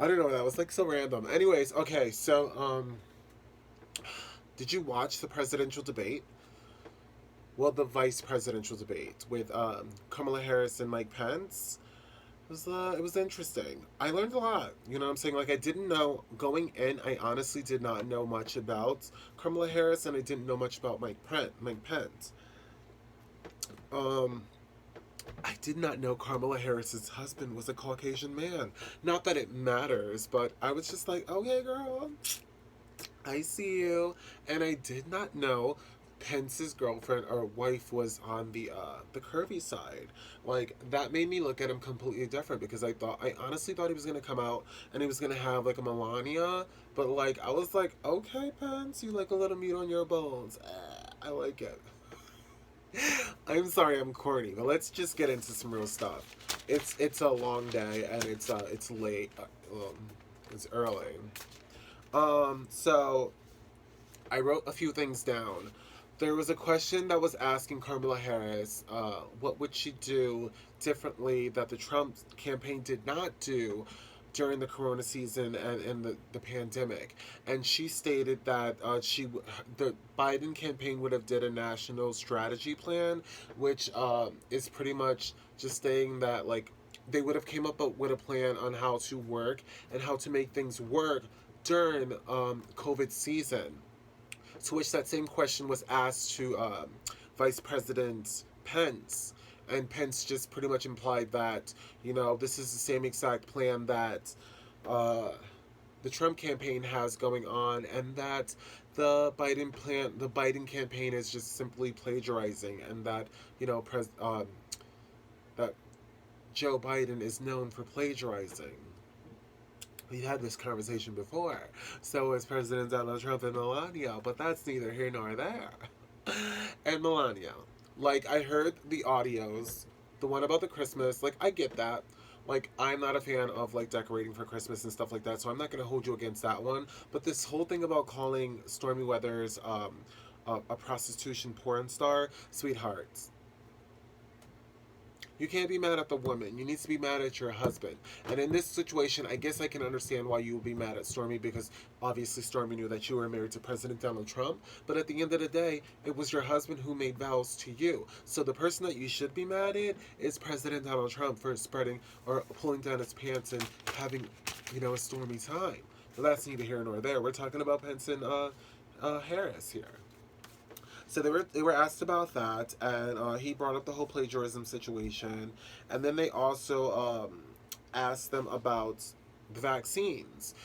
I don't know. That was like so random. Anyways, okay. So, did you watch the presidential debate? Well, the vice presidential debate with Kamala Harris and Mike Pence. It was interesting. I learned a lot. You know what I'm saying? Like I didn't know going in. I honestly did not know much about Kamala Harris, and I didn't know much about Mike Pence. Um, I did not know Kamala Harris's husband was a Caucasian man. Not that it matters, but I was just like, okay, girl, I see you. And I did not know Pence's girlfriend or wife was on the curvy side. Like that made me look at him completely different because I honestly thought he was gonna come out and he was gonna have like a Melania, but like I was like, okay, Pence, you like a little meat on your bones. I like it. I'm sorry, I'm corny, but let's just get into some real stuff. It's a long day and it's late. It's early. So I wrote a few things down. There was a question that was asking Kamala Harris, what would she do differently that the Trump campaign did not do during the corona season and the pandemic, and she stated that the Biden campaign would have did a national strategy plan, which is pretty much just saying that like they would have came up with a plan on how to work and how to make things work during COVID season. To which that same question was asked to Vice President Pence, and Pence just pretty much implied that this is the same exact plan that uh, the Trump campaign has going on, and that the Biden campaign is just simply plagiarizing, and that that Joe Biden is known for plagiarizing. We had this conversation before. So is President Donald Trump and Melania, but that's neither here nor there. And Melania, like I heard the audios, the one about the Christmas, like I get that. Like I'm not a fan of like decorating for Christmas and stuff like that, so I'm not gonna hold you against that one. But this whole thing about calling Stormy Weathers a prostitution porn star, sweethearts, you can't be mad at the woman. You need to be mad at your husband. And in this situation, I guess I can understand why you would be mad at Stormy because obviously Stormy knew that you were married to President Donald Trump. But at the end of the day, it was your husband who made vows to you. So the person that you should be mad at is President Donald Trump for spreading or pulling down his pants and having, a stormy time. But that's neither here nor there. We're talking about Pence and Harris here. So they were asked about that, and he brought up the whole plagiarism situation, and then they also asked them about the vaccines.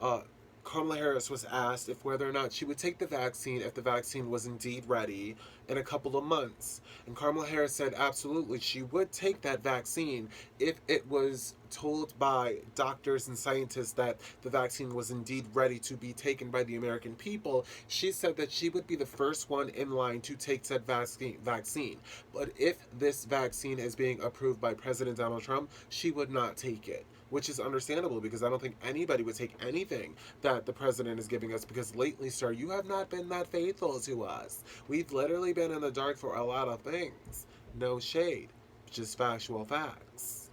Uh, Kamala Harris was asked if whether or not she would take the vaccine if the vaccine was indeed ready in a couple of months. And Kamala Harris said absolutely she would take that vaccine if it was told by doctors and scientists that the vaccine was indeed ready to be taken by the American people. She said that she would be the first one in line to take said vaccine. But if this vaccine is being approved by President Donald Trump, she would not take it, which is understandable because I don't think anybody would take anything that the president is giving us because lately, sir, you have not been that faithful to us. We've literally been in the dark for a lot of things. No shade, just factual facts.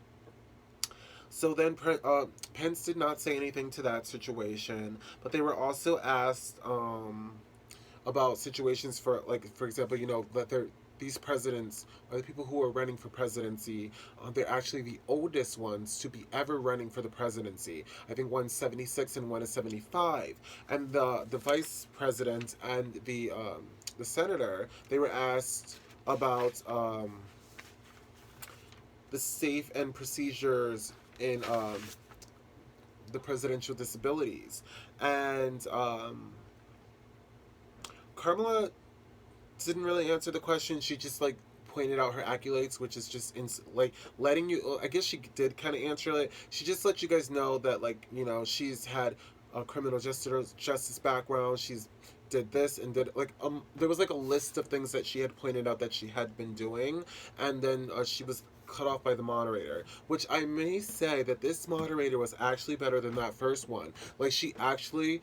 So then Pence did not say anything to that situation, but they were also asked about situations for, like, for example, that these presidents or the people who are running for presidency, they're actually the oldest ones to be ever running for the presidency. I think one's 76 and one is 75. And the vice president and the senator, they were asked about the safe and procedures in the presidential disabilities. And Kamala didn't really answer the question. She just like pointed out her accolades, which is just like letting you. I guess she did kind of answer it. She just let you guys know that like she's had a criminal justice background. She's did this and did like there was like a list of things that she had pointed out that she had been doing, and then she was cut off by the moderator, which I may say that this moderator was actually better than that first one. Like she actually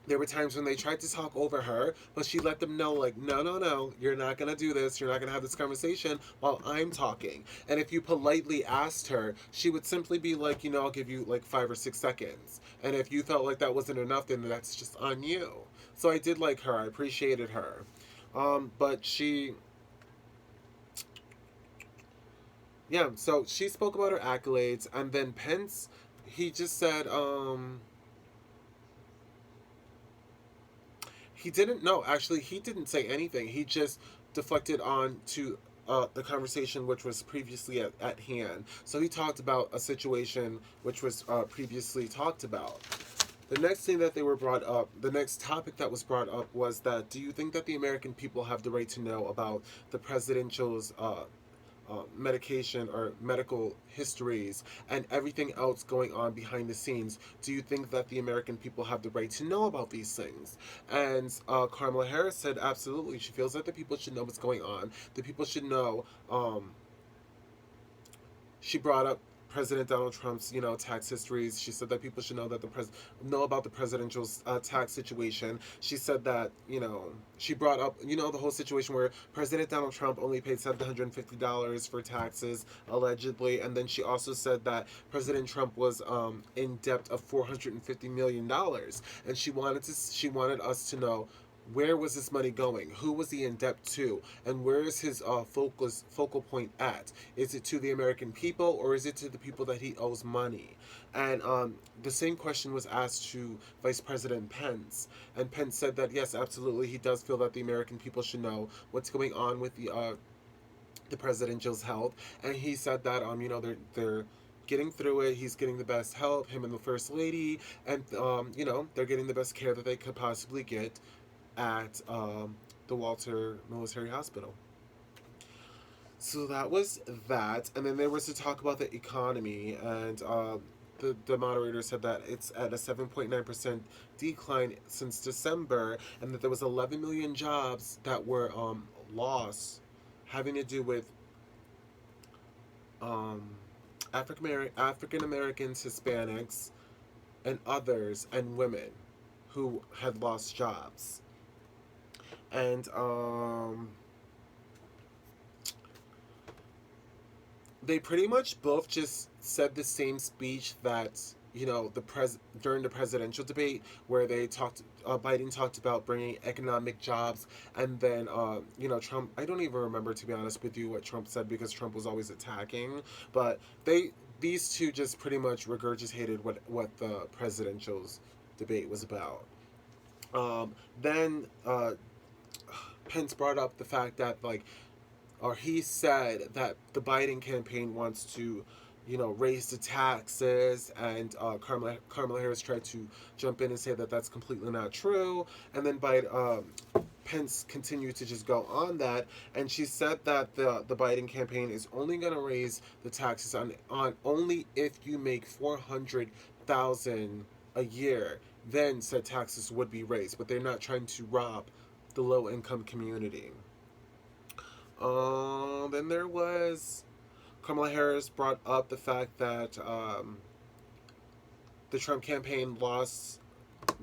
There were times when they tried to talk over her, but she let them know, like, no, no, no, you're not going to do this. You're not going to have this conversation while I'm talking. And if you politely asked her, she would simply be like, I'll give you like 5 or 6 seconds. And if you felt like that wasn't enough, then that's just on you. So I did like her. I appreciated her. But yeah, so she spoke about her accolades. And then Pence, he just said, he didn't. No, actually, he didn't say anything. He just deflected on to the conversation which was previously at hand. So he talked about a situation which was previously talked about. The next thing that they were brought up, the next topic that was brought up was that, do you think that the American people have the right to know about the presidential's medication or medical histories and everything else going on behind the scenes? Do you think that the American people have the right to know about these things? And Kamala Harris said absolutely. She feels that the people should know what's going on. The people should know. She brought up President Donald Trump's, tax histories. She said that people should know that know about the presidential tax situation. She said that, she brought up, the whole situation where President Donald Trump only paid $750 for taxes allegedly, and then she also said that President Trump was in debt of $450 million, and she wanted us to know, where was this money going? Who was he in debt to? And where is his focal point at? Is it to the American people, or is it to the people that he owes money? And the same question was asked to Vice President Pence. And Pence said that, yes, absolutely, he does feel that the American people should know what's going on with the presidential's health. And he said that, they're getting through it. He's getting the best help, him and the First Lady. And, they're getting the best care that they could possibly get at the Walter Military Hospital. So that was that. And then there was to talk about the economy. And the moderator said that it's at a 7.9% decline since December, and that there was 11 million jobs that were lost, having to do with um, African Americans, Hispanics, and others, and women who had lost jobs. And they pretty much both just said the same speech that, during the presidential debate, where Biden talked about bringing economic jobs. And then Trump, I don't even remember, to be honest with you, what Trump said, because Trump was always attacking. But these two just pretty much regurgitated what the presidential's debate was about. Then Pence brought up the fact that, or he said that the Biden campaign wants to, raise the taxes, and Kamala Harris tried to jump in and say that that's completely not true. And then Pence continued to just go on that, and she said that the Biden campaign is only going to raise the taxes on only if you make $400,000 a year. Then said taxes would be raised, but they're not trying to rob the low income community. Then there was Kamala Harris brought up the fact that the Trump campaign lost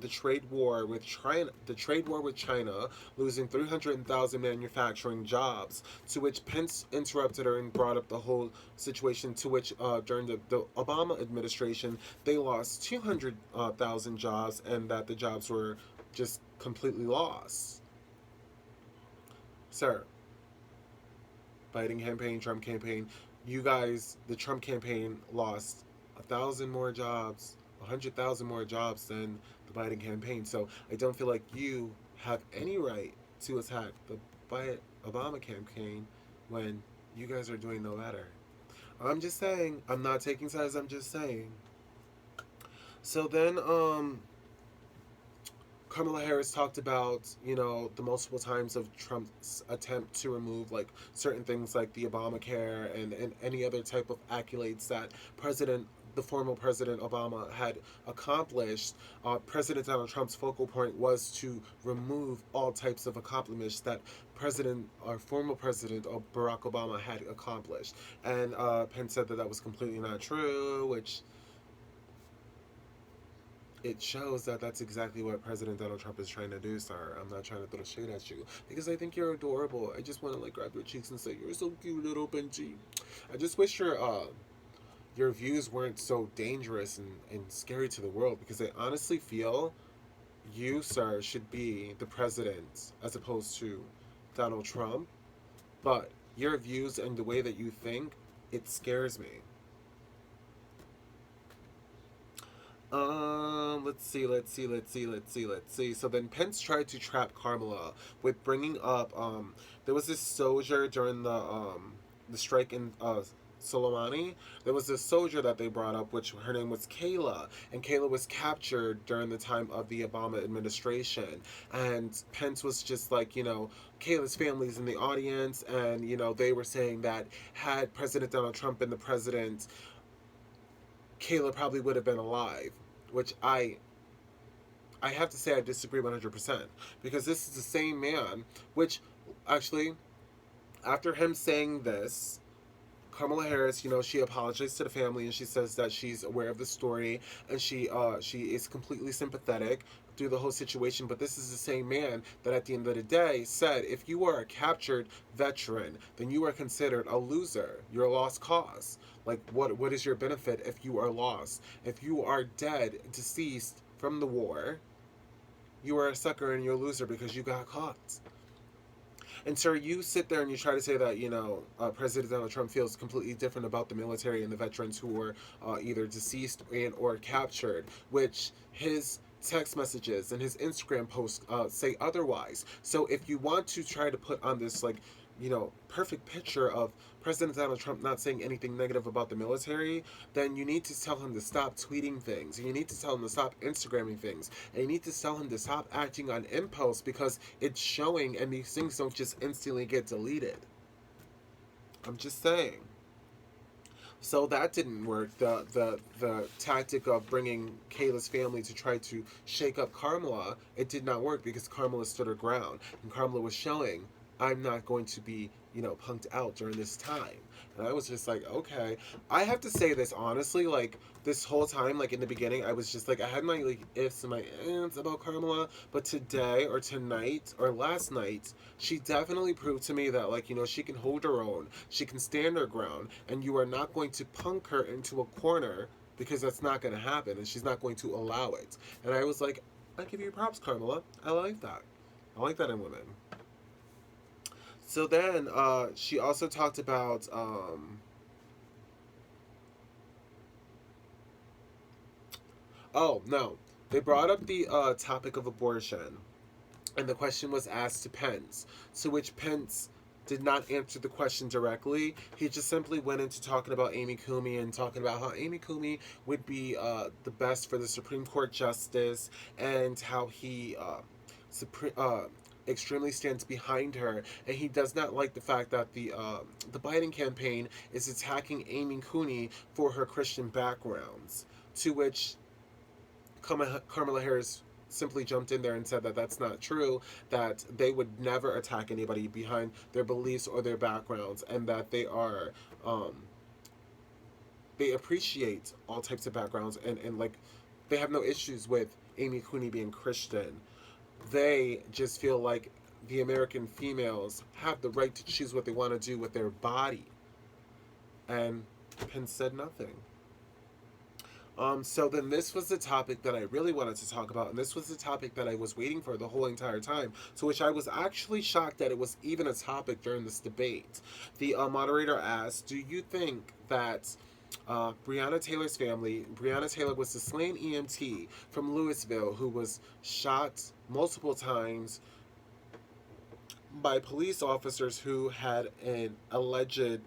the trade war with China, losing 300,000 manufacturing jobs. To which Pence interrupted her and brought up the whole situation. To which during the Obama administration, they lost 200,000 jobs, and that the jobs were just completely lost. Sir, Biden campaign, Trump campaign, you guys, the Trump campaign lost 1,000 more jobs, 100,000 more jobs than the Biden campaign. So I don't feel like you have any right to attack the Obama campaign when you guys are doing no better. I'm just saying. I'm not taking sides. I'm just saying. So then, Kamala Harris talked about, the multiple times of Trump's attempt to remove, certain things like the Obamacare and any other type of accolades that the former President Obama had accomplished. President Donald Trump's focal point was to remove all types of accomplishments that former President Barack Obama had accomplished. And Pence said that was completely not true, which it shows that that's exactly what President Donald Trump is trying to do, sir. I'm not trying to throw shade at you because I think you're adorable. I just want to like grab your cheeks and say you're so cute, little Benji. I just wish your views weren't so dangerous and scary to the world because I honestly feel you, sir, should be the president as opposed to Donald Trump. But your views and the way that you think, it scares me. Let's see. So then Pence tried to trap Kamala with bringing up there was this soldier during the strike in Soleimani. There was this soldier that they brought up, which her name was Kayla, and Kayla was captured during the time of the Obama administration. And Pence was just like, Kayla's family's in the audience, and they were saying that had President Donald Trump been the president, Kayla probably would have been alive, which I have to say I disagree 100% because this is the same man, which actually after him saying this, Kamala Harris, she apologized to the family and she says that she's aware of the story and she is completely sympathetic through the whole situation. But this is the same man that at the end of the day said, if you are a captured veteran, then you are considered a loser. You're a lost cause. Like what is your benefit if you are lost? If you are dead, deceased from the war, you are a sucker and you're a loser because you got caught. And sir, you sit there and you try to say that President Donald Trump feels completely different about the military and the veterans who were either deceased and or captured, which his text messages and his Instagram posts say otherwise. So if you want to try to put on this perfect picture of President Donald Trump not saying anything negative about the military, then you need to tell him to stop tweeting things. You need to tell him to stop Instagramming things. And you need to tell him to stop acting on impulse because it's showing and these things don't just instantly get deleted. I'm just saying. So that didn't work. The tactic of bringing Kayla's family to try to shake up Kamala, it did not work because Kamala stood her ground. And Kamala was showing, I'm not going to be, punked out during this time. And I was just like, okay. I have to say this honestly, like, this whole time, like, in the beginning, I was just like, I had my, like, ifs and my ands about Kamala, but today, or tonight, or last night, she definitely proved to me that, like, she can hold her own, she can stand her ground, and you are not going to punk her into a corner, because that's not going to happen, and she's not going to allow it. And I was like, I give you props, Kamala. I like that. I like that in women. So then she also talked about oh no, they brought up the topic of abortion, and the question was asked to Pence, to which Pence did not answer the question directly. He just simply went into talking about Amy Coney and talking about how Amy Coney would be the best for the Supreme Court justice and how he extremely stands behind her, and he does not like the fact that the Biden campaign is attacking Amy Coney for her Christian backgrounds. To which Kamala Harris simply jumped in there and said that that's not true, that they would never attack anybody behind their beliefs or their backgrounds, and that they appreciate all types of backgrounds and like they have no issues with Amy Coney being Christian. They just feel like the American females have the right to choose what they want to do with their body. And Pence said nothing. So then this was the topic that I really wanted to talk about, and this was the topic that I was waiting for the whole entire time, to which I was actually shocked that it was even a topic during this debate. The moderator asked, do you think that Breonna Taylor's family, Breonna Taylor was the slain EMT from Louisville who was shot multiple times by police officers who had an alleged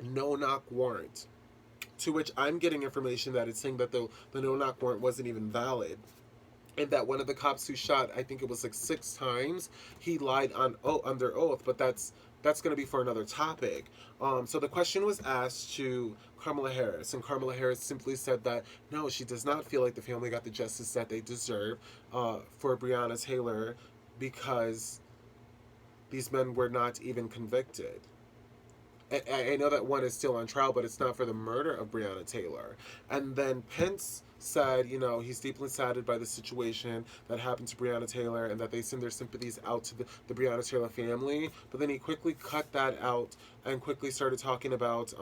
no-knock warrant, to which I'm getting information that it's saying that the no-knock warrant wasn't even valid, and that one of the cops who shot, I think it was like 6 times, he lied under oath, but that's going to be for another topic. So the question was asked to Kamala Harris, and Kamala Harris simply said that no, she does not feel like the family got the justice that they deserve for Breonna Taylor because these men were not even convicted. I know that one is still on trial, but it's not for the murder of Breonna Taylor. And then Pence said, you know, he's deeply saddened by the situation that happened to Breonna Taylor and that they send their sympathies out to the Breonna Taylor family. But then he quickly cut that out and quickly started talking about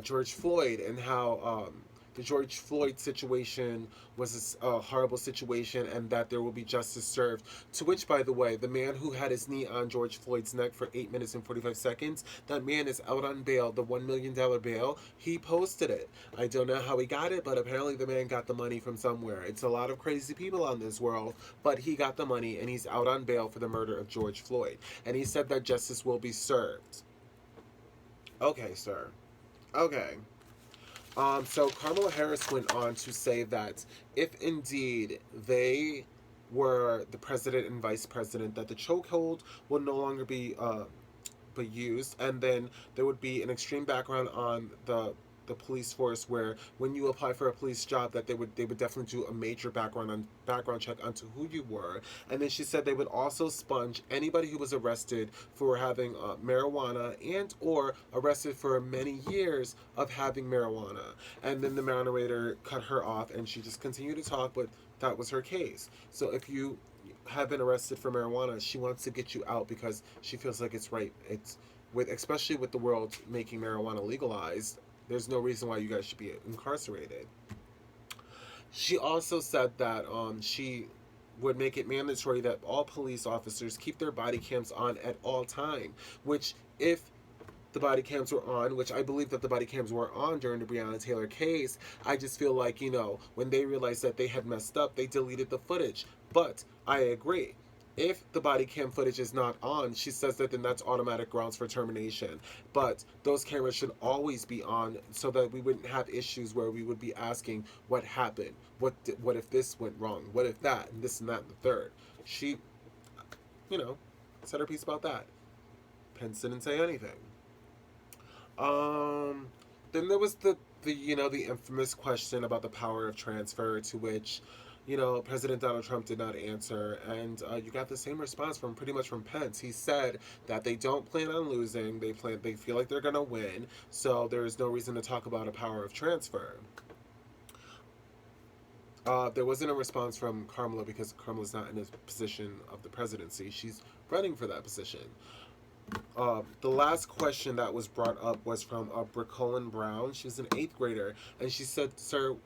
George Floyd and how the George Floyd situation was a horrible situation and that there will be justice served. To which, by the way, the man who had his knee on George Floyd's neck for 8 minutes and 45 seconds, that man is out on bail, the $1 million bail. He posted it. I don't know how he got it, but apparently the man got the money from somewhere. It's a lot of crazy people on this world, but he got the money and he's out on bail for the murder of George Floyd. And he said that justice will be served. Okay, sir. Okay. So Kamala Harris went on to say that if indeed they were the president and vice president, that the chokehold will no longer be used, and then there would be an extreme background on the police force where when you apply for a police job that they would definitely do a major background check onto who you were. And then she said they would also sponge anybody who was arrested for having marijuana and or arrested for many years of having marijuana. And then the moderator cut her off and she just continued to talk, but that was her case. So if you have been arrested for marijuana, she wants to get you out because she feels like it's right. It's with, especially with the world making marijuana legalized, there's no reason why you guys should be incarcerated. She also said that she would make it mandatory that all police officers keep their body cams on at all time, which if the body cams were on, which I believe that the body cams were on during the Breonna Taylor case, I just feel like, you know, when they realized that they had messed up, they deleted the footage. But I agree. If the body cam footage is not on, she says that then that's automatic grounds for termination. But those cameras should always be on so that we wouldn't have issues where we would be asking what happened, what if this went wrong, what if that, and this and that and the third. She, you know, said her piece about that. Pence didn't say anything. Then there was the you know, the infamous question about the power of transfer, to which, you know, President Donald Trump did not answer, and you got the same response from pretty much from Pence. He said that they don't plan on losing. They feel like they're gonna win, so there is no reason to talk about a power of transfer. There wasn't a response from Kamala because Kamala's not in a position of the presidency. She's running for that position. The last question that was brought up was from Bricolin Brown. She was an 8th grader, and she said, sir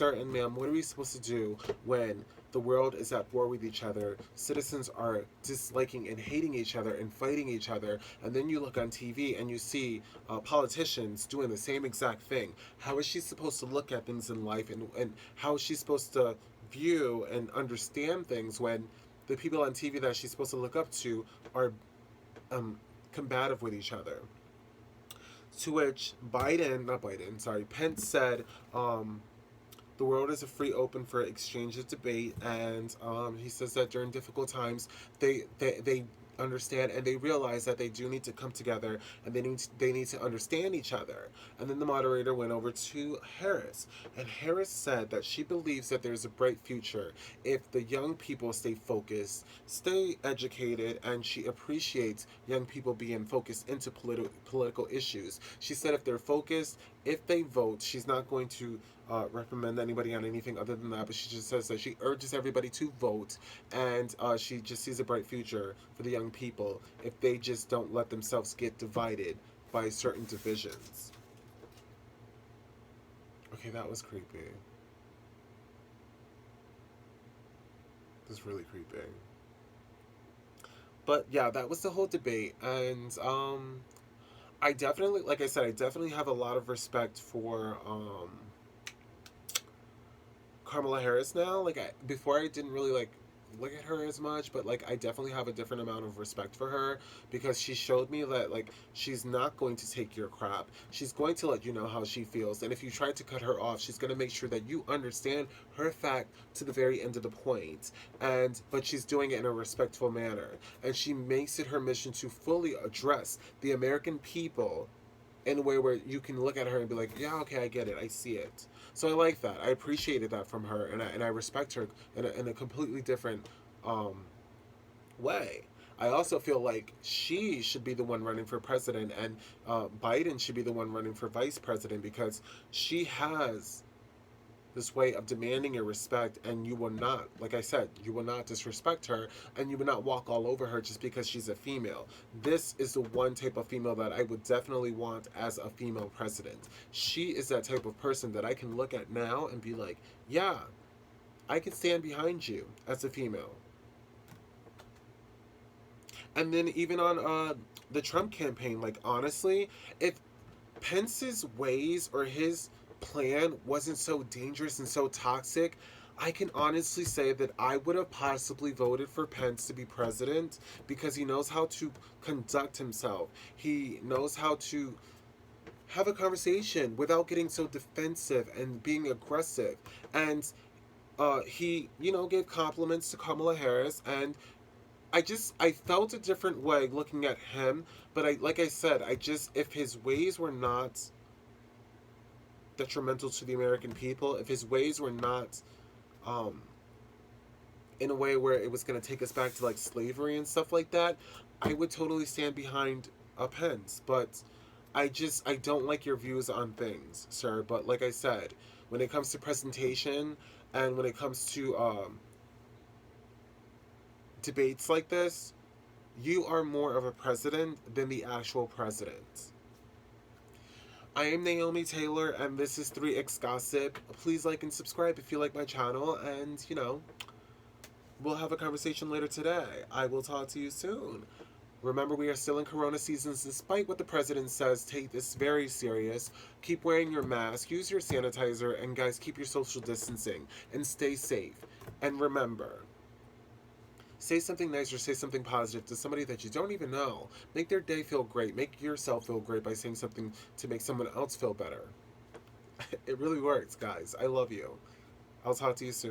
and ma'am, what are we supposed to do when the world is at war with each other, citizens are disliking and hating each other and fighting each other, and then you look on TV and you see politicians doing the same exact thing? How is she supposed to look at things in life, and how is she supposed to view and understand things when the people on TV that she's supposed to look up to are combative with each other? To which Pence said, the world is a free open for exchange of debate, and he says that during difficult times, they understand and they realize that they do need to come together and they need to understand each other. And then the moderator went over to Harris, and Harris said that she believes that there's a bright future if the young people stay focused, stay educated, and she appreciates young people being focused into political issues. She said if they're focused, if they vote, she's not going to recommend anybody on anything other than that, but she just says that she urges everybody to vote, and she just sees a bright future for the young people if they just don't let themselves get divided by certain divisions. Okay, that was creepy. It was really creepy. But yeah, that was the whole debate, and I definitely, like I said, I definitely have a lot of respect for Kamala Harris now. Like, before I didn't really look at her as much, but like I definitely have a different amount of respect for her because she showed me that like she's not going to take your crap. She's going to let you know how she feels, and if you try to cut her off, she's going to make sure that you understand her fact to the very end of the point. But she's doing it in a respectful manner, and she makes it her mission to fully address the American people in a way where you can look at her and be like, yeah, okay, I get it, I see it. So I like that. I appreciated that from her, and I respect her in a completely different way. I also feel like she should be the one running for president, and Biden should be the one running for vice president, because she has this way of demanding your respect, and you will not, like I said, you will not disrespect her, and you will not walk all over her just because she's a female. This is the one type of female that I would definitely want as a female president. She is that type of person that I can look at now and be like, yeah, I can stand behind you as a female. And then even on the Trump campaign, like honestly, if Pence's ways or his plan wasn't so dangerous and so toxic, I can honestly say that I would have possibly voted for Pence to be president because he knows how to conduct himself. He knows how to have a conversation without getting so defensive and being aggressive. And he, gave compliments to Kamala Harris, and I felt a different way looking at him, but like I said, if his ways were not detrimental to the American people, if his ways were not um in a way where it was going to take us back to like slavery and stuff like that, I would totally stand behind a Pence. But I don't like your views on things, sir. But like I said, when it comes to presentation and when it comes to debates like this, you are more of a president than the actual president. I am Naomi Taylor, and this is 3X Gossip. Please like and subscribe if you like my channel, and, we'll have a conversation later today. I will talk to you soon. Remember, we are still in Corona seasons. Despite what the president says, take this very serious. Keep wearing your mask, use your sanitizer, and guys, keep your social distancing, and stay safe. And remember, say something nice or say something positive to somebody that you don't even know. Make their day feel great. Make yourself feel great by saying something to make someone else feel better. It really works, guys. I love you. I'll talk to you soon.